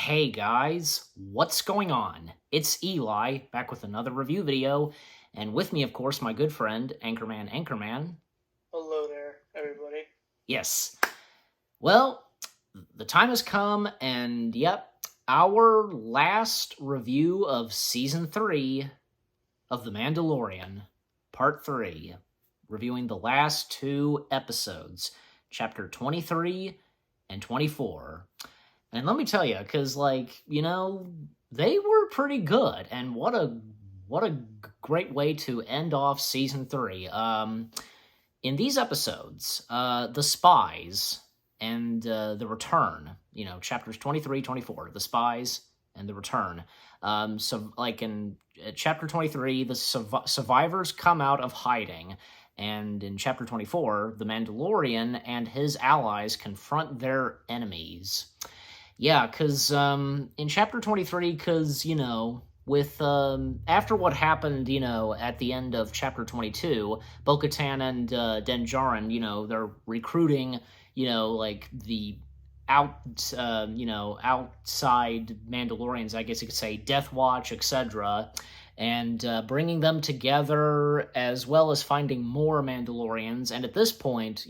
Hey guys, what's going on? It's Eli, back with another review video, and with me, of course, my good friend, Anchorman. Hello there, everybody. Yes. Well, the time has come, and yep, our last review of Season 3 of The Mandalorian, Part 3, reviewing the last two episodes, Chapter 23 and 24. And let me tell you, because they were pretty good, and what a great way to end off season 3. In these episodes, the spies and the return. Chapters 23, 24, the spies and the return. So, like in chapter 23, the survivors come out of hiding. And in chapter 24, the Mandalorian and his allies confront their enemies. Yeah, because in chapter 23, with after what happened, at the end of chapter 22, Bo-Katan and Din Djarin, they're recruiting, like the outside Mandalorians, I guess you could say, Death Watch, etc., and bringing them together, as well as finding more Mandalorians. And at this point,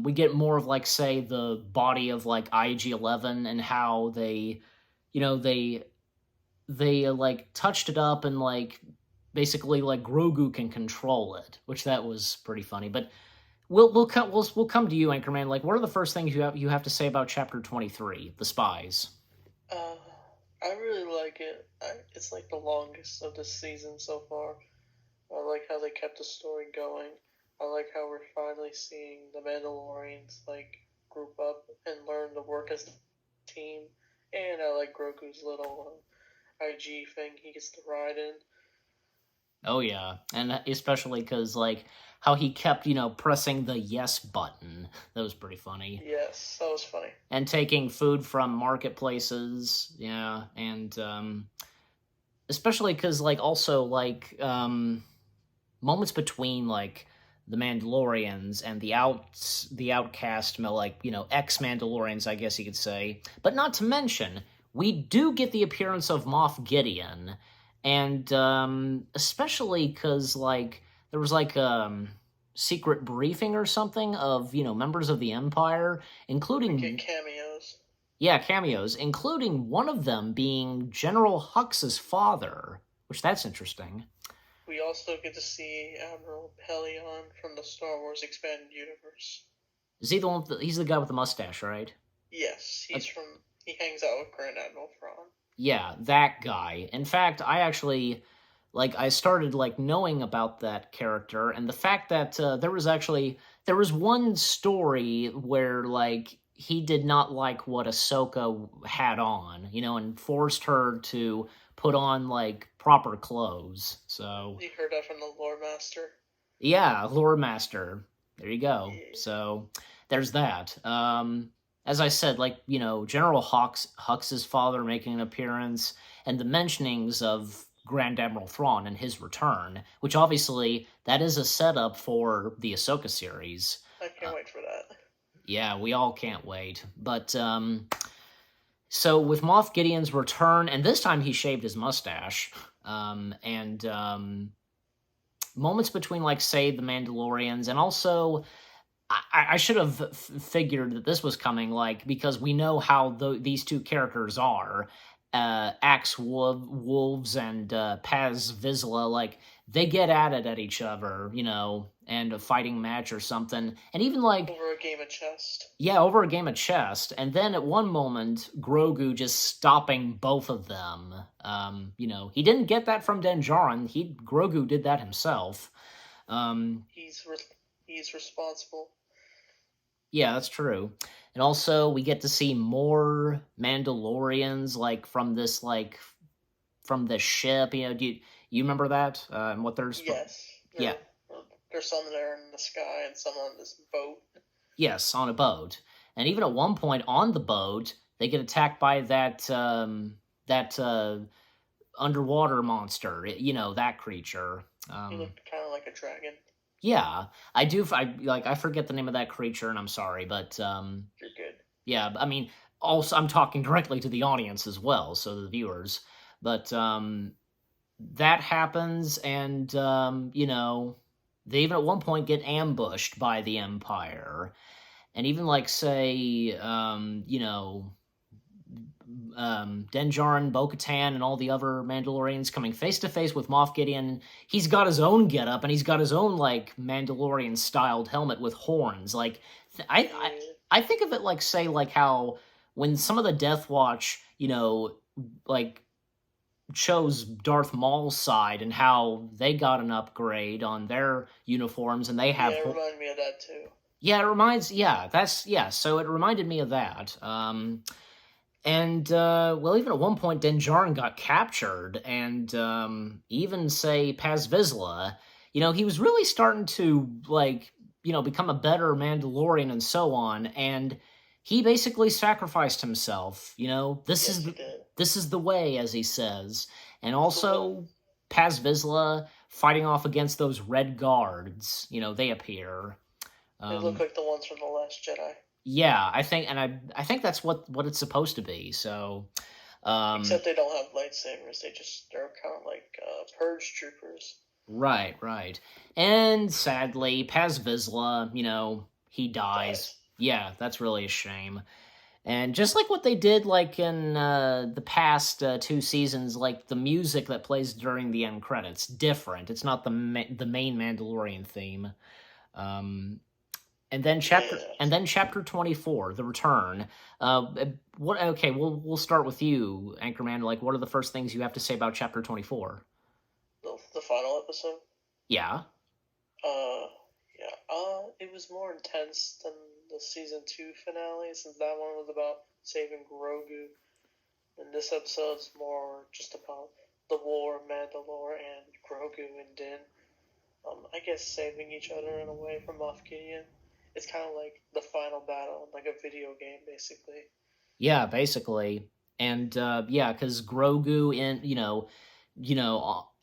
we get more of, like, say, the body of, like, IG-11 and how they, you know, like, touched it up, and, like, basically, like, Grogu can control it, which that was pretty funny. But we'll come to you, Anchorman. Like, what are the first things you have to say about Chapter 23, the spies? Uh, I really like it. It's like the longest of this season so far. I like how they kept the story going. I like how we're finally seeing the Mandalorians group up and learn to work as a team. And I like Grogu's little IG thing he gets to ride in. Oh yeah, and especially because, like, how he kept pressing the yes button. That was pretty funny. Yes, that was funny. And taking food from marketplaces, yeah, and especially because, like, also, like, moments between, like, the Mandalorians and the outcast, like, ex-Mandalorians, I guess you could say. But not to mention, we do get the appearance of Moff Gideon, and especially because, like, there was, like, secret briefing or something of, members of the Empire, including... We get cameos. Yeah, cameos, including one of them being General Hux' father, which that's interesting. We also get to see Admiral Pelion from the Star Wars Expanded Universe. Is he the one? He's the guy with the mustache, right? Yes, he hangs out with Grand Admiral Thrawn. Yeah, that guy. In fact, I actually, like, I started, like, knowing about that character, and the fact that there was one story where, like, he did not like what Ahsoka had on, and forced her to put on, like, proper clothes. So You heard that from the Lore Master. yeah, Lore Master. There you go. Yeah. So there's that. As I said, like, General Hux's father making an appearance, and the mentionings of Grand Admiral Thrawn and his return, which obviously that is a setup for the Ahsoka series. I can't wait for that. Yeah, we all can't wait. But so with Moff Gideon's return, and this time he shaved his mustache, and moments between, like, say, the Mandalorians, and also I should have figured that this was coming, like, because we know how these two characters are, Axe Wolves and Paz Vizsla, like, they get at it at each other, and a fighting match or something, and even, like, over a game of chess. Yeah, over a game of chess, and then at one moment, Grogu just stopping both of them. He didn't get that from Din Djarin. Grogu did that himself. He's responsible. Yeah, that's true. And also, we get to see more Mandalorians, like, from this, like, from the ship. Do you remember that? And what there's... Yes. Yeah. There's some there in the sky and some on this boat. Yes, on a boat. And even at one point on the boat, they get attacked by that underwater monster. That creature. He looked kind of like a dragon. Yeah, I forget the name of that creature, and I'm sorry, but You're good. yeah, I mean, also I'm talking directly to the audience as well, so the viewers. But that happens, and they even at one point get ambushed by the Empire, and even like say Din Djarin, Bo-Katan, and all the other Mandalorians coming face to face with Moff Gideon. He's got his own getup, and he's got his own like Mandalorian styled helmet with horns. Like I think of it like say like how when some of the Death Watch, like chose Darth Maul's side and how they got an upgrade on their uniforms, and they have it reminded me of that too. So it reminded me of that. And even at one point, Din Djarin got captured, and even say Paz Vizsla, he was really starting to become a better Mandalorian and so on, and he basically sacrificed himself. This is the way, as he says, and also Paz Vizsla fighting off against those red guards. They appear. They look like the ones from The Last Jedi. Yeah, I think that's what it's supposed to be. So, except they don't have lightsabers; they're kind of like purge troopers. Right. And sadly, Paz Vizsla, he dies. Yeah, that's really a shame. And just like what they did, like in the past 2 seasons, like the music that plays during the end credits, different. It's not the main Mandalorian theme. And then chapter 24, The Return. Okay, we'll start with you, Anchorman. Like, what are the first things you have to say about chapter 24? The final episode? Yeah. It was more intense than the season 2 finale, since that one was about saving Grogu. And this episode's more just about the war of Mandalore and Grogu and Din. I guess saving each other in a way from Moff Gideon. It's kind of like the final battle, like a video game, basically. Yeah, basically. And, because Grogu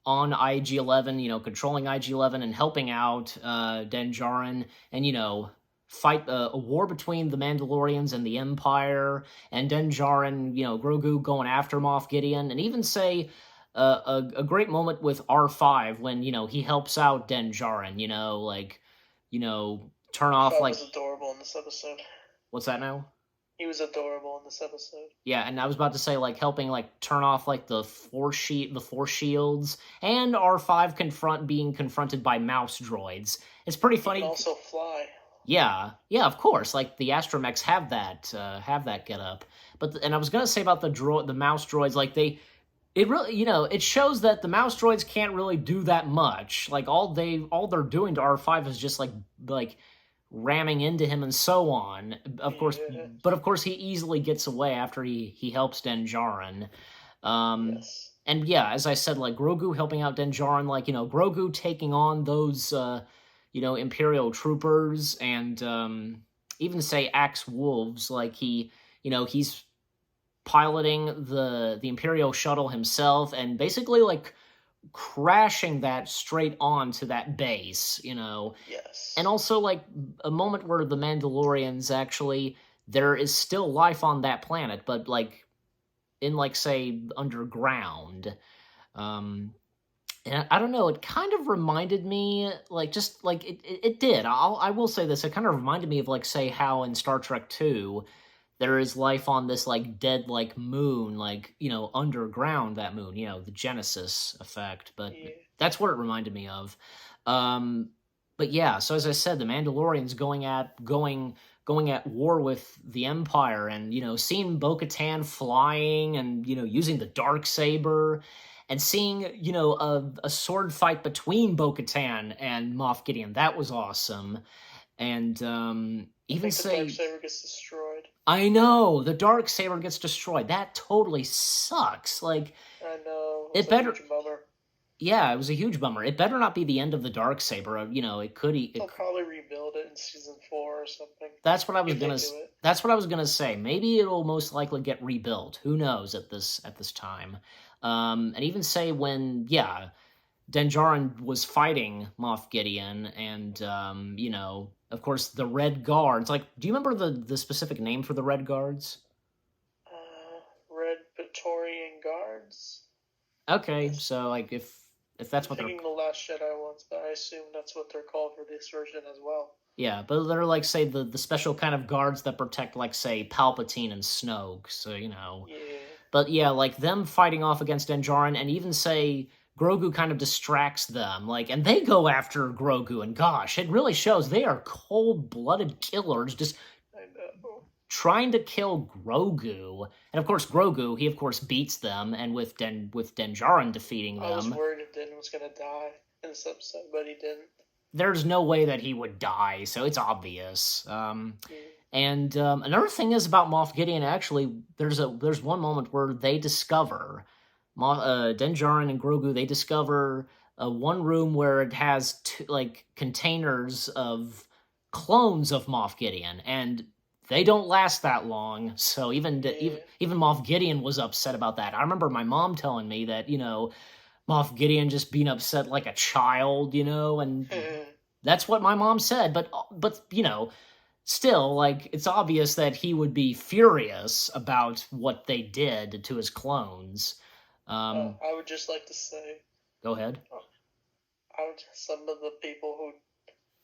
on IG-11, controlling IG-11 and helping out Din Djarin, and, fight a war between the Mandalorians and the Empire, and Din Djarin, Grogu going after Moff Gideon, and even say a great moment with R5 when, he helps out Din Djarin, turn off He was adorable in this episode. What's that now? He was adorable in this episode. Yeah, and I was about to say helping turn off the force shields, and R5 being confronted by mouse droids. It's pretty funny. He can also fly. Yeah, of course. Like the astromechs have that get up. And I was gonna say about the mouse droids, it really, it shows that the mouse droids can't really do that much. Like all they're doing to R5 is just like ramming into him and so on. Of course, but of course he easily gets away after he helps Din Djarin. Yes. And yeah, as I said, Grogu helping out Din Djarin, Grogu taking on those Imperial troopers, and even say Axe Wolves, he's piloting the Imperial shuttle himself, and basically crashing that straight onto that base, Yes. And also a moment where the Mandalorians actually, there is still life on that planet, but in say underground. And I don't know, it kind of reminded me it did. I will say this, it kind of reminded me of say how in Star Trek 2 there is life on this dead moon, underground that moon, the Genesis effect, but that's what it reminded me of. But yeah, so as I said, the Mandalorians going at war with the Empire, and seeing Bo-Katan flying, and using the Darksaber, and seeing a sword fight between Bo-Katan and Moff Gideon, that was awesome. And even say the Darksaber gets destroyed. I know, the Darksaber gets destroyed. That totally sucks. I know. It better. A huge bummer. Yeah, it was a huge bummer. It better not be the end of the Darksaber. It could. They'll probably rebuild it in season 4 or something. That's what I was gonna. That's what I was gonna say. Maybe it'll most likely get rebuilt. Who knows at this time? And even say when Din Djarin was fighting Moff Gideon, and of course the Red Guards. Do you remember the specific name for the Red Guards? Okay, Yes. so like if that's I'm what they're thinking the Last Jedi ones, but I assume that's what they're called for this version as well. yeah, but they're like say the special kind of guards that protect like say Palpatine and Snoke, so you know. Yeah. But yeah, like them fighting off against Din Djarin, and even say Grogu kind of distracts them, like, and they go after Grogu, and gosh, it really shows they are cold-blooded killers, just I know. trying to kill Grogu. And of course, Grogu, he of course beats them, and with Din Djarin defeating I was them, worried if Din was gonna die in this episode, but he didn't. there's no way that he would die, so it's obvious. Yeah. And another thing is about Moff Gideon. Actually, there's one moment where they discover Din Djarin and Grogu. They discover one room where it has like containers of clones of Moff Gideon, and they don't last that long. So even Moff Gideon was upset about that. I remember my mom telling me that Moff Gideon just being upset like a child, and that's what my mom said. But still, like, it's obvious that he would be furious about what they did to his clones. I would just like to say, Go ahead. some of the people who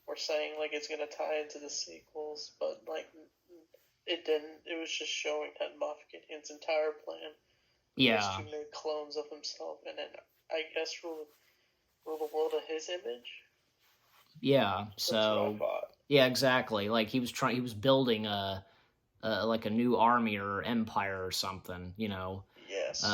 were saying like it's gonna tie into the sequels, but like it didn't. It was just showing that Moff Gideon's entire plan was to make clones of himself, and then I guess rule the world of his image. Yeah. That's what I So thought. yeah, exactly. Like he was building like a new army or empire or something. Yes.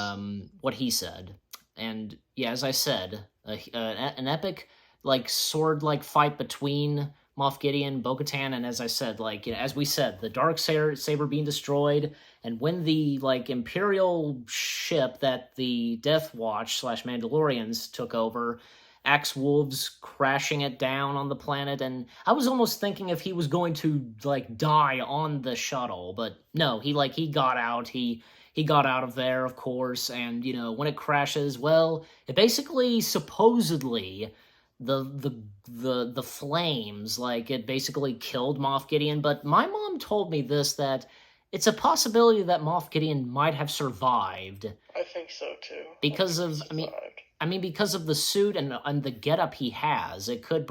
What he said. And yeah, as I said, an epic like sword like fight between Moff Gideon, Bo-Katan, and as I said, like as we said, the dark saber being destroyed, and when the like Imperial ship that the Death Watch / Mandalorians took over, Axe Wolves crashing it down on the planet, and I was almost thinking if he was going to like die on the shuttle, but no, he got out. He got out of there, of course, and when it crashes, well, it basically supposedly the flames, like, it basically killed Moff Gideon. But my mom told me this, that it's a possibility that Moff Gideon might have survived I think so too. because of because of the suit and the getup he has. It could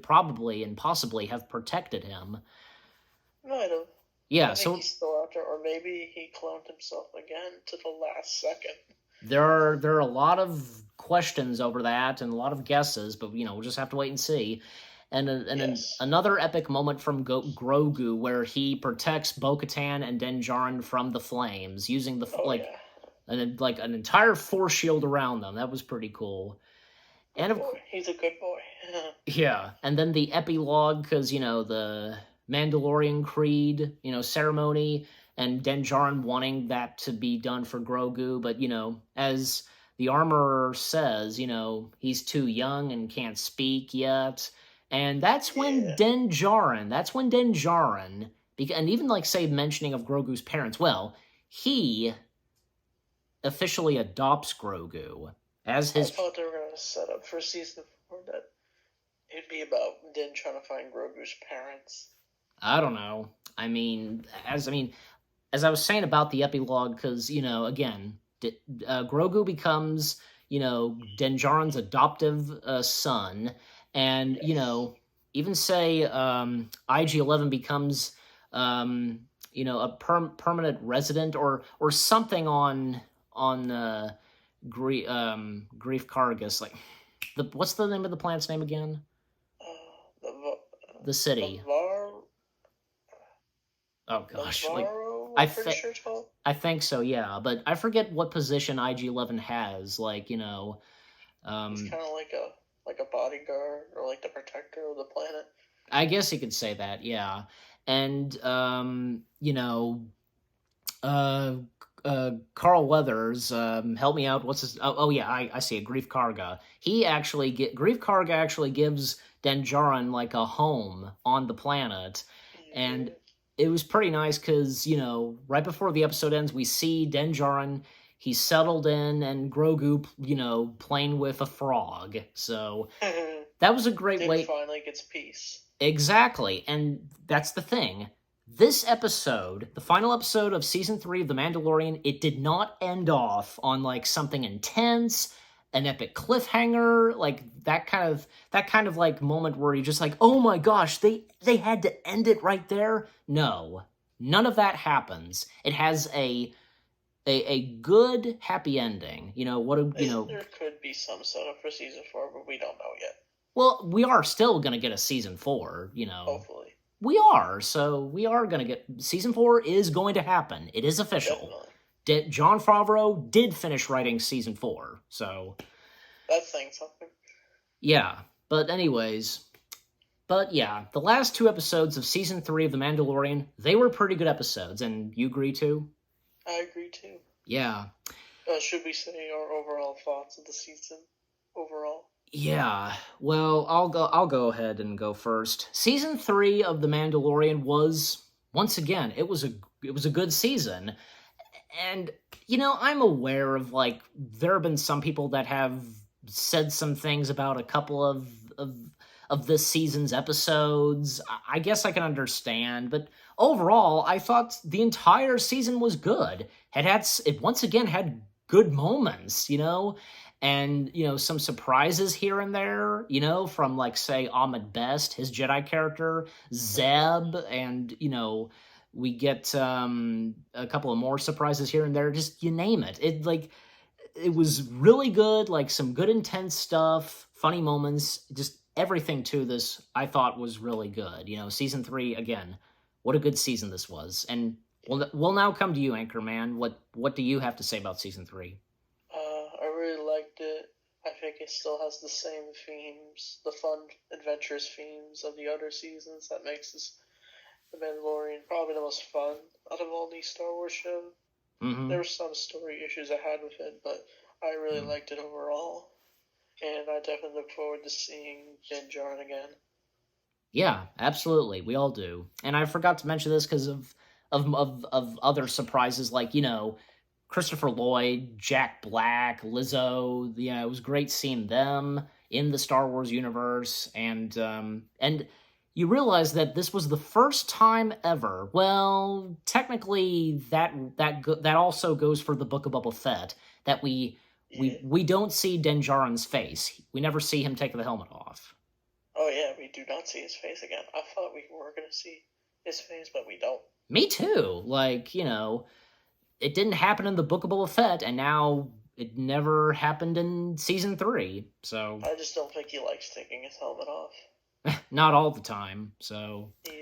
probably and possibly have protected him. Might have. Yeah, I think so he's still out there, or maybe he cloned himself again to the last second. there are a lot of questions over that and a lot of guesses, but we'll just have to wait and see. And Yes. another epic moment from Grogu where he protects Bo-Katan and Din Djarin from the flames using the an entire force shield around them. That was pretty cool. He's a good boy. Yeah, and then the epilogue, because the Mandalorian Creed, ceremony, and Din Djarin wanting that to be done for Grogu, but as the armorer says, he's too young and can't speak yet, and that's when Din Djarin, and even like say mentioning of Grogu's parents, well, he officially adopts Grogu as his. I thought they were going to set up for season 4 that it'd be about Din trying to find Grogu's parents. I don't know. As I was saying about the epilogue, because again, Grogu becomes Din Djarin's adoptive son, and even say IG-11 becomes a permanent resident or something on Grief Kargas. Like what's the name of the planet's name again? The city. Oh gosh, I think so, yeah, but I forget what position IG-11 has. Like he's kind of like a bodyguard or like the protector of the planet. I guess you could say that, yeah. And Carl Weathers, help me out. What's his? Oh yeah, I see it. Grief Karga. Grief Karga actually gives Din Djarin like a home on the planet, and it was pretty nice because right before the episode ends, we see Din Djarin. He's settled in, and Grogu, playing with a frog. So that was a great way. Finally gets peace. Exactly, and that's the thing. this episode, the final episode of season 3 of The Mandalorian, it did not end off on like something intense, an epic cliffhanger, like that kind of like moment where you're just like, oh my gosh, they had to end it right there. No, none of that happens. It has a good happy ending. You know what? There could be some setup for season 4, but we don't know yet. Well, we are still gonna get a season 4. You know, Hopefully. we are. So we are gonna get season 4 is going to happen. It is official. Definitely. Jon Favreau did finish writing season 4. So that's saying something. Yeah. But anyways. But yeah, the last 2 episodes of season 3 of The Mandalorian, they were pretty good episodes, and you agree too? I agree too. Yeah. Should we say our overall thoughts of the season overall? Yeah. Well, I'll go ahead and go first. Season 3 of The Mandalorian was, once again, it was a good season. And you know, I'm aware of like there have been some people that have said some things about a couple of this season's episodes. I guess I can understand, but overall, I thought the entire season was good. It once again had good moments, you know, and you know, some surprises here and there, you know, from like say Ahmed Best, his Jedi character, Zeb, and you know, we get a couple of more surprises here and there. Just you name it. It was really good. Like some good intense stuff, funny moments, just everything to this. I thought was really good. You know, season 3 again. What a good season this was. And we'll now come to you, Anchorman. What do you have to say about season 3? I really liked it. I think it still has the same themes, the fun, adventurous themes of the other seasons that makes this The Mandalorian probably the most fun out of all these Star Wars shows. Mm-hmm. There were some story issues I had with it, but I really liked it overall. And I definitely look forward to seeing Din Djarin again. Yeah, absolutely. We all do. And I forgot to mention this because of other surprises, like, you know, Christopher Lloyd, Jack Black, Lizzo. Yeah, it was great seeing them in the Star Wars universe, and you realize that this was the first time ever. Well, technically, that also goes for the Book of Boba Fett, that we don't see Din Djarin's face. We never see him take the helmet off. Oh yeah, we do not see his face again. I thought we were going to see his face, but we don't. Me too. Like, you know, it didn't happen in the Book of Boba Fett, and now it never happened in season 3. So I just don't think he likes taking his helmet off. Not all the time, so... Yeah.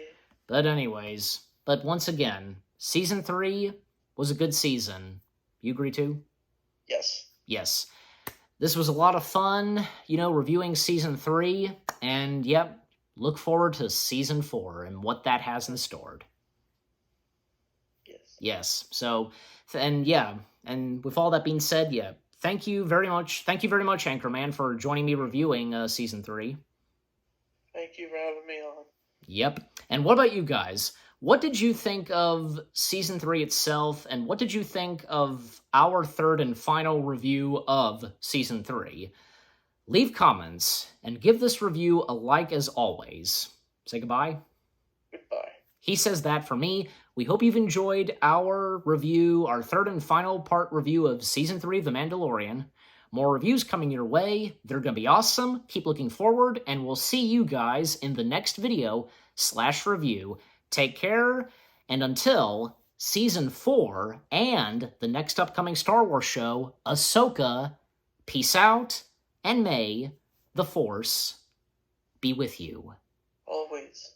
But anyways, but once again, season 3 was a good season. You agree too? Yes. Yes. This was a lot of fun, you know, reviewing season 3, and yep, look forward to season 4 and what that has in store. Yes. Yes, so, and yeah, and with all that being said, yeah, thank you very much, Anchorman, for joining me reviewing season 3. Thank you for having me on. Yep. And what about you guys? What did you think of season 3 itself, and what did you think of our third and final review of season 3? Leave comments, and give this review a like as always. Say goodbye. Goodbye. He says that for me. We hope you've enjoyed our review, our third and final part review of season 3 of The Mandalorian. More reviews coming your way. They're going to be awesome. Keep looking forward, and we'll see you guys in the next video/review. Take care, and until season 4 and the next upcoming Star Wars show, Ahsoka, peace out, and may the Force be with you. Always.